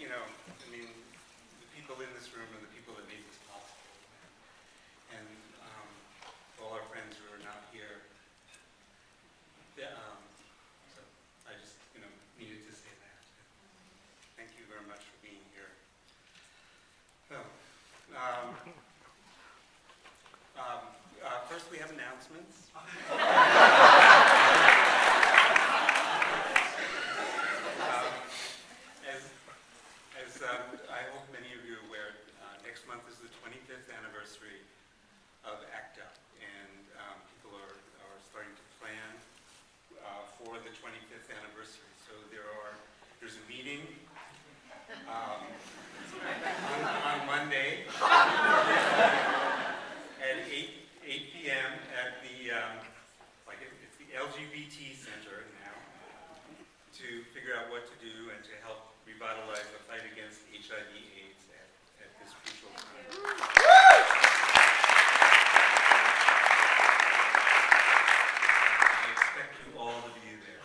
you know, I mean, the people in this room are the people that made this possible. And all our friends who are not here. So I just, you know, needed to say that. Thank you very much for being here. So, first we have announcements. I hope many of you are aware, next month is the 25th anniversary of ACT UP, and people are starting to plan for the 25th anniversary. So there's a meeting on Monday at 8 p.m. at the it's the LGBT Center now, to figure out what to do and to help revitalize the fight against HIV/AIDS at this crucial time. I expect you all to be there.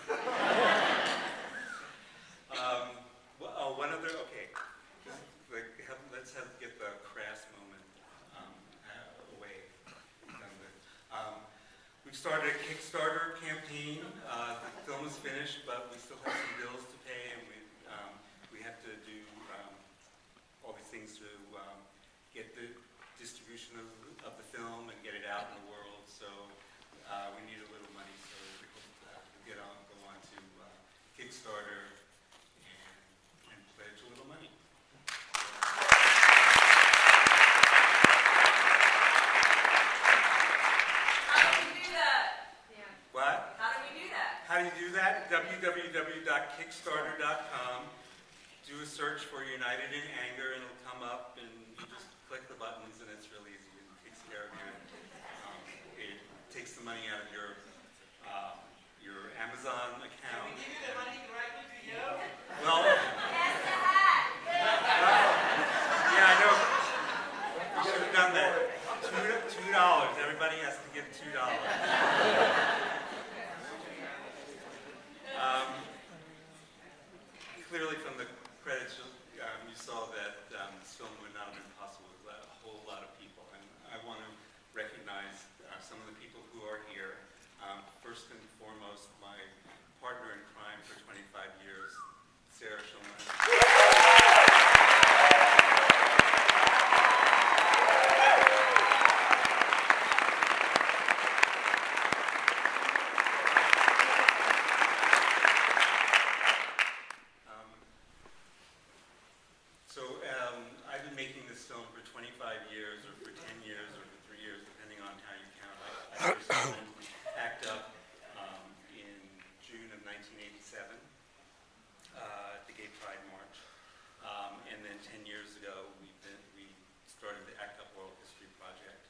Let's get the crass moment away. We've started a Kickstarter campaign. The film is finished, but we still have some bills to pay, and we have to do all these things to get the distribution of the film and get it out in the world. So we need a little money, so we can go on to Kickstarter and pledge a little money. How do you do that? www.kickstarter.com. Do a search for United in Anger, and it'll come up, and you just click the buttons, and it's really easy. It takes care of you. It takes the money out of your Amazon account. Can we give you the money directly to you? Well, yeah, I know. We should have done that. $2. Everybody has to give $2. Clearly from the credits, you saw that this film would not have been possible without a whole lot of people. And I want to recognize some of the people who are here. First and foremost, my partner in crime for 25 years, Sarah Schulman. I've been making this film for 25 years, or for 10 years, or for 3 years, depending on how you count. I first joined ACT UP in June of 1987 at the Gay Pride March. And then 10 years ago, we started the ACT UP World History Project.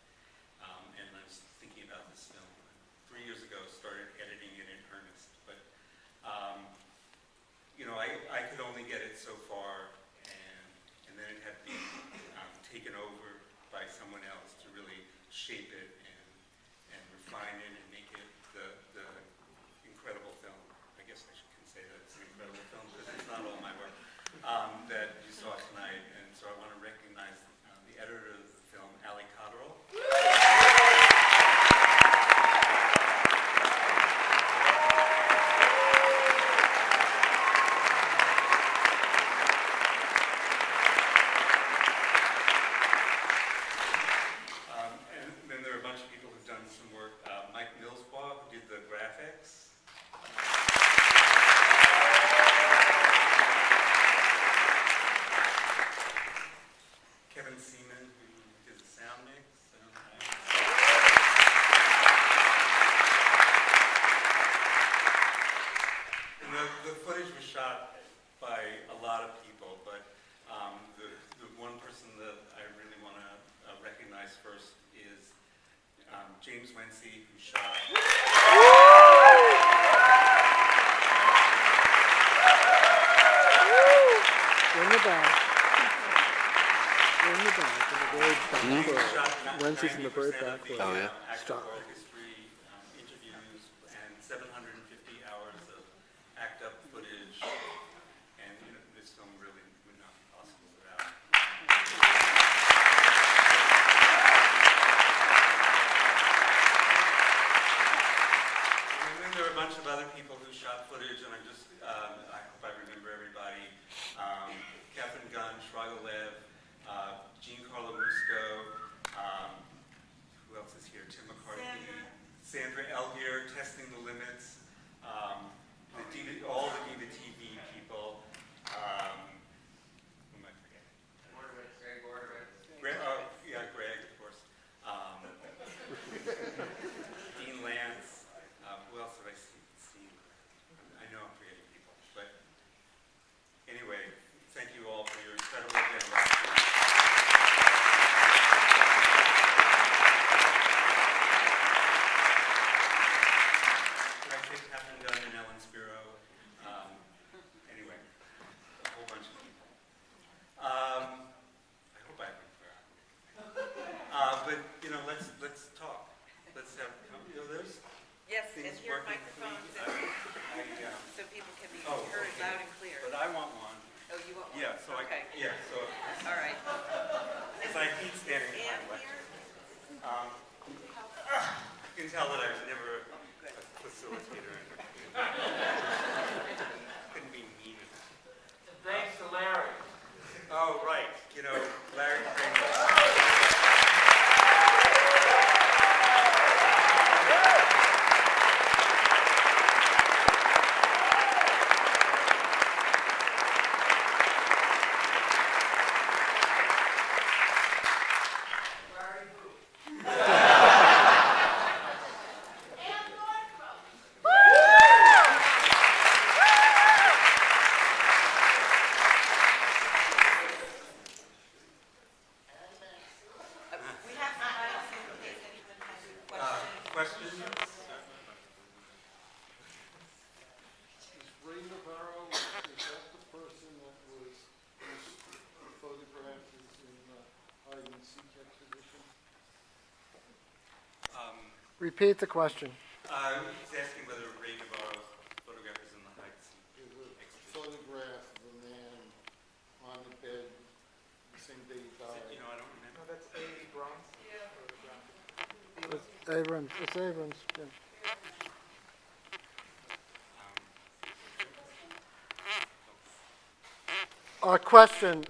And I was thinking about this film. 3 years ago, started editing it in earnest. But, you know, I could only get it so far. And then it had to be taken over by someone else to really shape it and refine it and make it the incredible film. I guess I can say that it's an incredible film because it's not all my work that you saw tonight. And so I want to recognize the editor of the film, Ali Cotterill. Who shot. In the back. In the back. In the very back row. Wednesday's in the very back row. Oh, yeah. Stop. History, interviews, and 750 hours of ACT UP footage. And you know, this film really would not be so Okay. so, All right. because I hate standing behind And lectures. here? You can tell that I was never a facilitator. Couldn't be mean enough. Thanks to Larry. Oh, right. Larry Kramer. Larry who? We have some mics in case anyone has a question. Questions? Is Ray Navarro, is that the person that was photographed as in hide and seek exhibition? Repeat the question. He's asking whether Ray Navarro's photograph is in the Heights. There's a photograph of a man on the bed the same day he died. I don't remember. That's A. Bronze. It's Abrams. It's Abrams. Yeah. Question.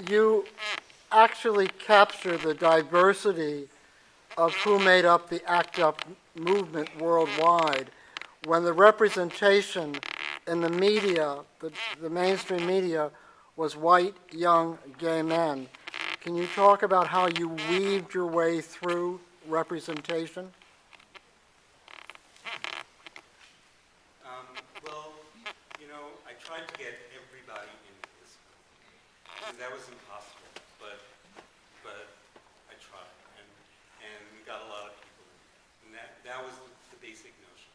You actually capture the diversity of who made up the ACT UP movement worldwide when the representation in the media, the mainstream media, was white, young, gay men. Can you talk about how you weaved your way through representation? Well, I tried to get everybody into this movie. And that was impossible, but I tried, and we got a lot of people in. And that was the basic notion,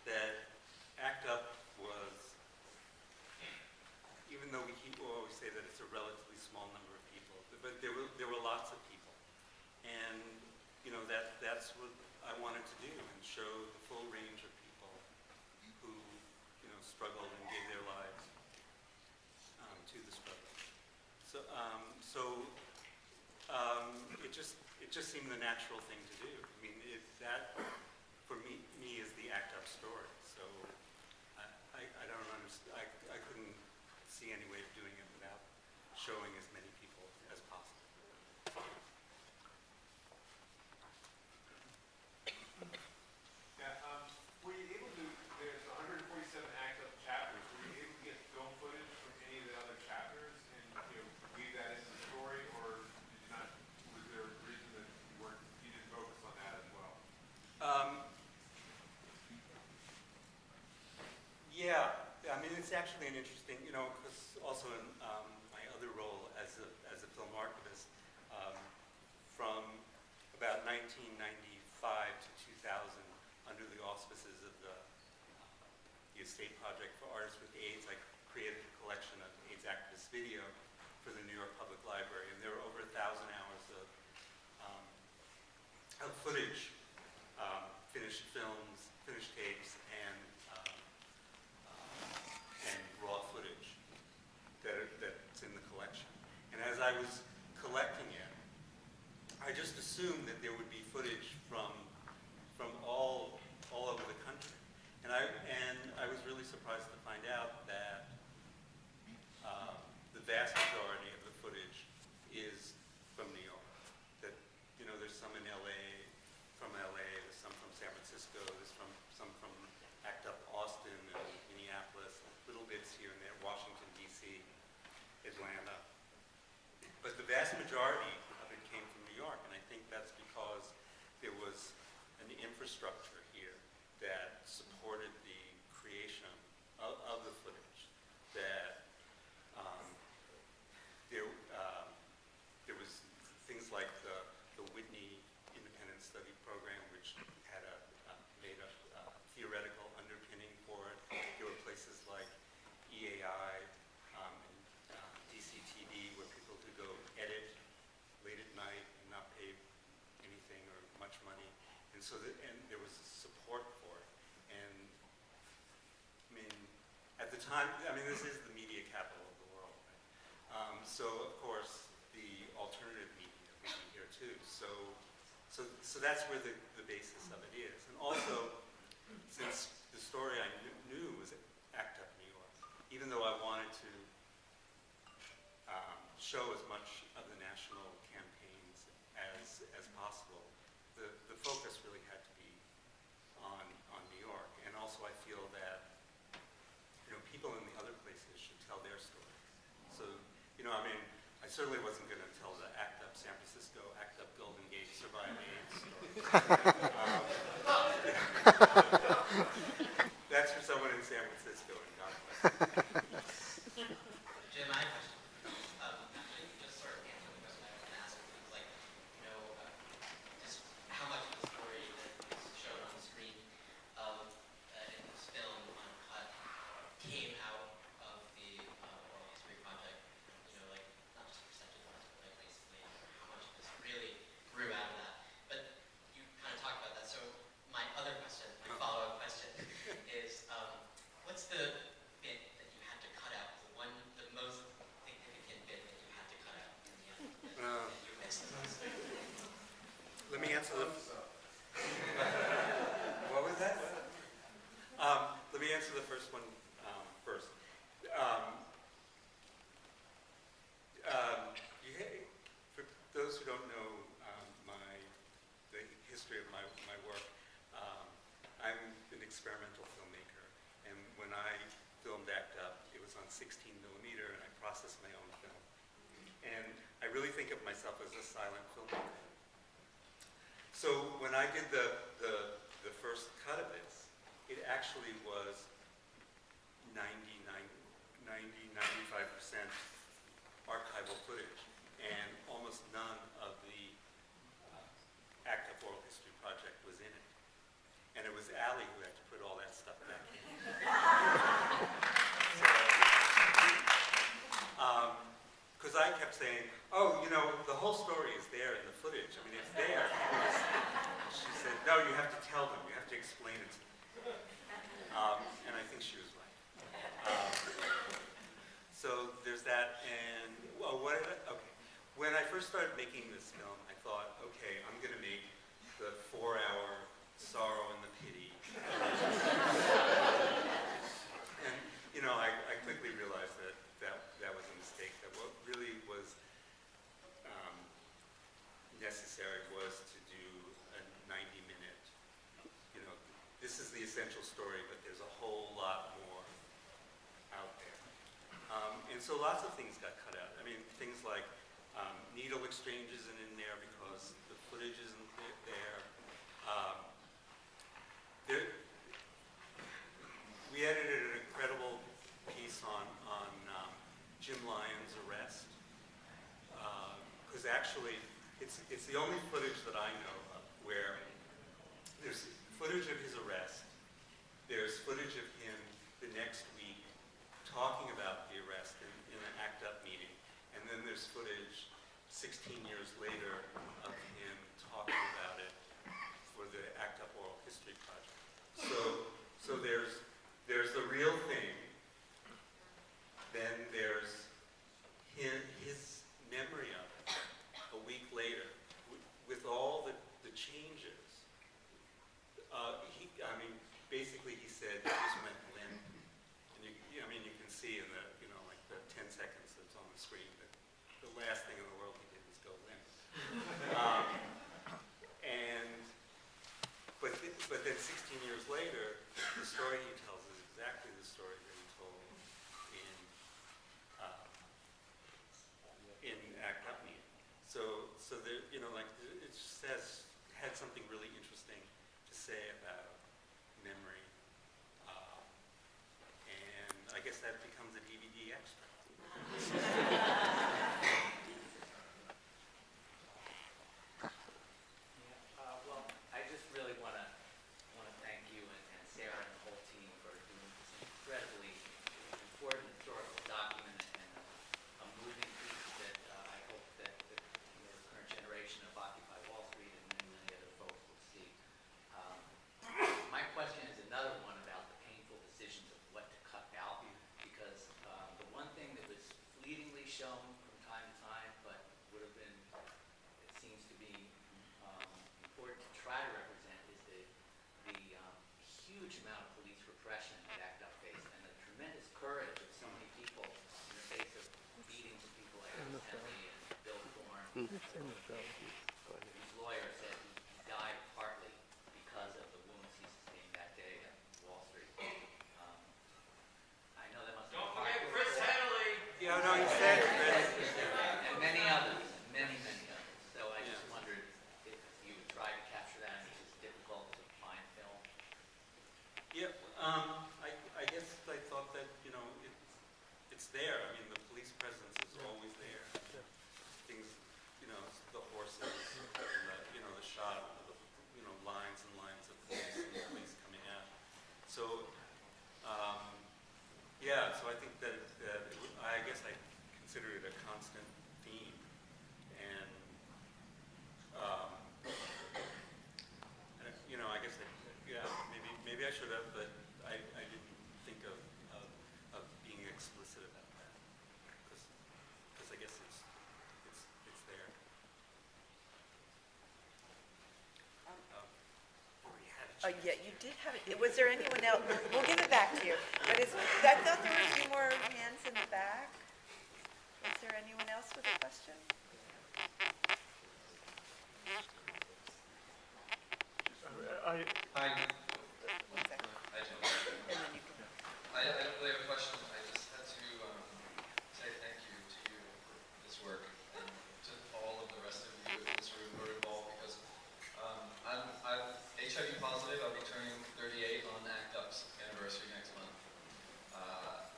that ACT UP was, even though we always say that it's a relatively small number of people, but there were lots of people. And, that's what I wanted to do, and show the full range of people who, struggled and gave their lives to the struggle. It just seemed the natural thing to do. I mean, that for me is the ACT UP story. So I don't understand. I couldn't see any way of doing it without showing as many people as possible. Yeah, were you able to, there's 147 ACT UP chapters, were you able to get film footage from any of the other chapters and, weave that into the story, or did you not, was there a reason that you didn't focus on that as well? Yeah, I mean, it's actually an interesting, because also in my other role as a film archivist, from about 1995 to 2000, under the auspices of the Estate Project for Artists with AIDS, I created a collection of AIDS activist video for the New York Public Library, and there were over 1,000 hours of footage, finished films, finished tapes, and raw footage that's in the collection. And as I was collecting it, I just assumed that there would be footage from all over the country. And I was really surprised to find out that the vast majority of the footage is from New York. That, there's some in from LA, there's some from San Francisco, there's some from ACT UP Austin and Minneapolis, little bits here and there, Washington, D.C., Atlanta. But the vast majority of it came from New York, and I think that's because there was an infrastructure here that supported the creation of the footage, that there was things like the Whitney Independent Study Program, which had made a theoretical underpinning for it. There were places like EAI and DCTV where people could go edit late at night and not pay anything or much money. And so there was support for it. And I mean, at the time, this is the media capital of the world. So of course, the alternative media will be here too. So that's where the basis of it is. And also, since the story I knew was ACT UP New York, even though I wanted to show as much of the national campaigns as possible, the focus really had to be on New York. And also I feel that, people in the other places should tell their stories. So, I mean, I certainly wasn't going to tell the ACT UP San Francisco, ACT UP Golden Gate Survive AIDS story. That's for someone in San Francisco, and God bless them. Jim, I have a question. Actually, just sort of answer the question I was going to ask. It's like, just how much of the story that is shown on the screen in this film uncut came out of the oral history project? Like not just percentage-wise, but like basically how much of this really grew out of that. But you kind of talked about that. So my other question, my follow-up question, is what's the bit that you had to cut out? The most significant bit that you had to cut out in the end that you missed? Let me answer the... What was that? Let me answer the first one first. For those who don't know the history of my work, I'm an experimental filmmaker, and when I filmed ACT UP, it was on 16 millimeter, and I processed my own film. And I really think of myself as a silent filmmaker. So when I did the first cut of this, it actually was 95% archival footage, and almost none of the ACT UP Oral History Project was in it. And it was Allie who had to put all that stuff back in. Because I kept saying, the whole story is there in the footage. I mean, it's there. She said, no, you have to tell them. You have to explain it to them. And I think she was right. So there's that. And, when I first started making this film, I thought, okay, I'm going to make the 4-hour sorrow and the pity. And, I quickly realized that was a mistake, that what really was necessary was to do a 90-minute, this is the essential story, but there's a whole lot more out there. And so lots of things got cut out. I mean, things like needle exchange isn't in there because the footage isn't there. We edited an incredible piece on Jim Lyon's arrest, because actually it's the only footage that I know of where there's footage of his arrest, there's footage of him the next week talking about the arrest in an ACT UP meeting, and then there's footage 16 years later of him talking about it for the ACT UP Oral History Project. So there's the real thing, then there's his memory of it a week later, with all the changes. Basically he said he just went limp. And you can see in the, like the 10 seconds that's on the screen that the last thing in the world he did was go limp. But then 16 years later, the story he tells is exactly the story that he told in ACT UP meeting. So there, it just had something really interesting to say about memory, and I guess that becomes a DVD extra. Well, I just really want to thank you and Sarah and the whole team for doing this incredibly important historical document and a moving piece that I hope that the current generation of Occupy Wall Street and many other folks will see. shown from time to time, but would have been, it seems to be important to try to represent is the huge amount of police repression that ACT UP faced and the tremendous courage of so many people in the face of beatings of people like Henley and Bill Thorne. His lawyer said he died partly because of the wounds he sustained that day at Wall Street. I know that must have been hard. Chris Henley. Yeah, no, you said Chris. And many others, many others. So I just wondered if you would try to capture that, and it's difficult to find film. Yeah, I guess I thought that, it's there. I mean, the police presence is always there. Things, the horses, and the shot of the, lines and lines of police coming out. So, so I think that, I guess I consider it a constant theme. And, I guess, maybe I should have, but I didn't think of being explicit about that, because I guess it's there. Yeah, you did have it. Was there anyone else? We'll give it back to you. But I thought there were a few more hands in the back. Is there anyone else with a question? Hi. One second. Hi, Jim. And then you can. I don't really have a question. I just had to say thank you to you for this work and to all of the rest of you in this room who are involved, because I'm HIV positive. I'll be turning 38 on ACT UP's anniversary next month.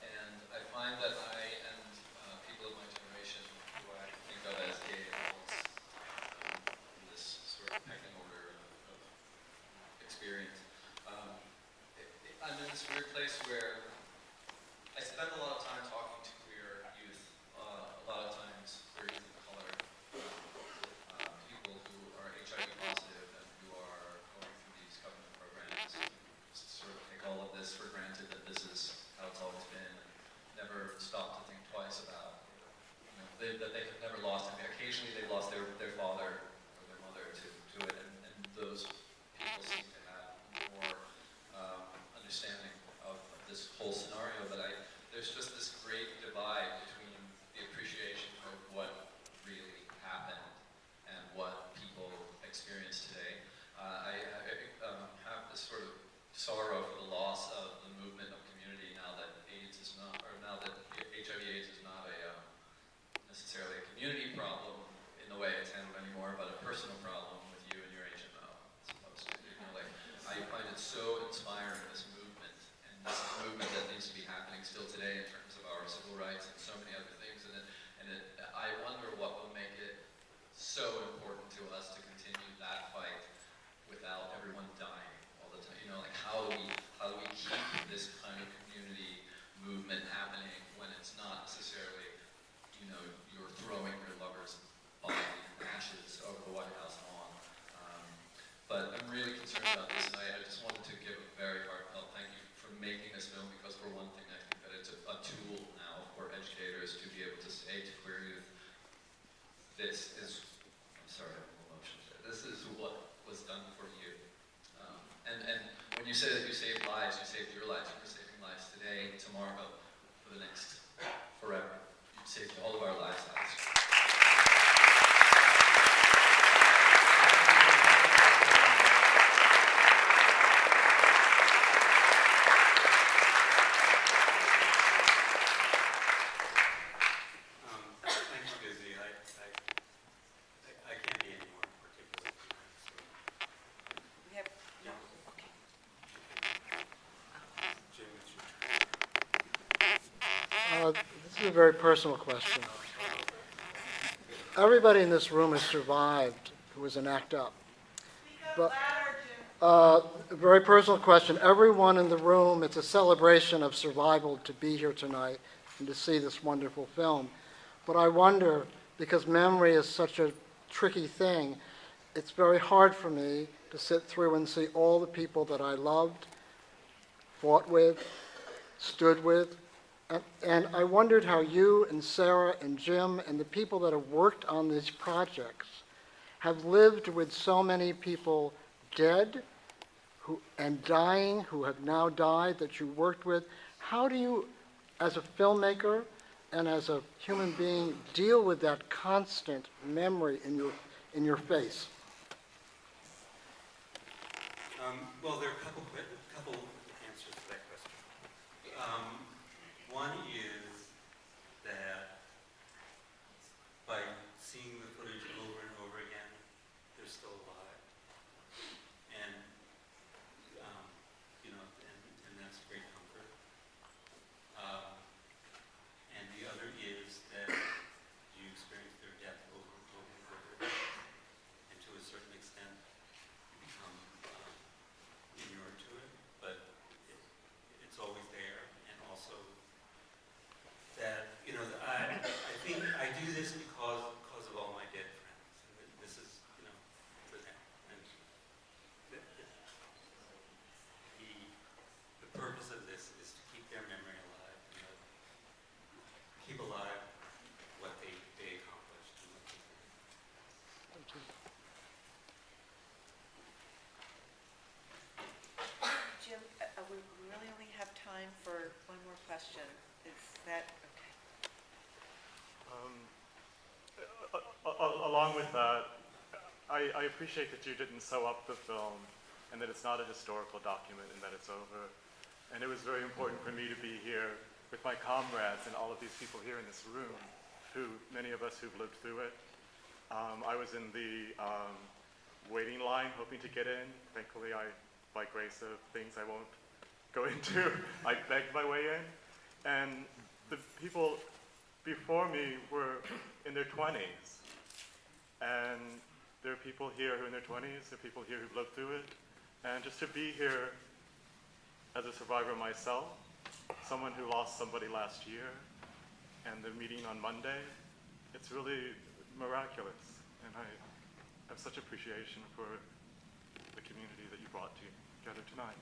And I find that I and people of my generation who I think of as gay adults in this sort of pecking order of experience, I'm in this weird place where I spend a lot of time talking to queer youth, a lot of times queer youth of color, people who are HIV positive and who are going through these covenant programs, sort of take all of this for granted that this is how it's always been, and never stop to think twice about, that they have never lost anything. Occasionally they've lost their father or their mother to it, and those people seem to have more understanding of this whole scenario, but there's just this great divide between the appreciation of what really happened and what people experience today. I have this sort of sorrow for the loss of the movement of community now that AIDS is not, or now that HIV/AIDS is not necessarily a community problem in the way it's handled anymore, but a personal problem with you and your HMO. I find it so inspiring, this movement, and this movement that needs to be happening still today in terms of our civil rights and so many other things. I wonder what will make it so important to us to continue that fight without everyone dying all the time. How do we keep this kind of community movement happening when it's not necessarily, you're throwing your lover's body in ashes over the White House lawn. But I'm really concerned about this, and I just wanted to give a very heartfelt thank you for making this film, because for one thing, I think that it's a tool now for educators to be able to say to queer youth, this is, I'm sorry, I'm emotional. This is what was done for you. And when you say that you saved lives, you saved your lives. You're saving lives today, tomorrow, for the next forever. You saved all of our lives. Thanks, Busy. I can't be any more particular. We have, no, okay. Jim, it's your turn. This is a very personal question. Everybody in this room has survived who was in ACT UP. But, a very personal question. Everyone in the room, it's a celebration of survival to be here tonight and to see this wonderful film. But I wonder, because memory is such a tricky thing, it's very hard for me to sit through and see all the people that I loved, fought with, stood with, And I wondered how you and Sarah and Jim and the people that have worked on these projects have lived with so many people dead and dying, who have now died, that you worked with. How do you, as a filmmaker and as a human being, deal with that constant memory in your face? Well, there are a couple answers to that question. One is that by seeing the footage over and over again, they're still alive. And, and that's a great comfort. And the other is that you experience their death over and over and over again. And to a certain extent, you become inured to it, but it's always there. And also that, I think I do this because of all my dead friends. And this is, for them. And the purpose of this is to keep their memory alive, keep alive what they accomplished and what they did. Thank you. Jim, we really only have time for one more question. Is that okay? Along with that, I appreciate that you didn't sew up the film and that it's not a historical document and that it's over. And it was very important for me to be here with my comrades and all of these people here in this room, many of us who've lived through it. I was in the waiting line hoping to get in. Thankfully, by grace of things I won't go into, I begged my way in. And the people before me were in their 20s. And there are people here who are in their 20s, there are people here who've lived through it. And just to be here as a survivor myself, someone who lost somebody last year, and the meeting on Monday, it's really miraculous. And I have such appreciation for the community that you brought together tonight.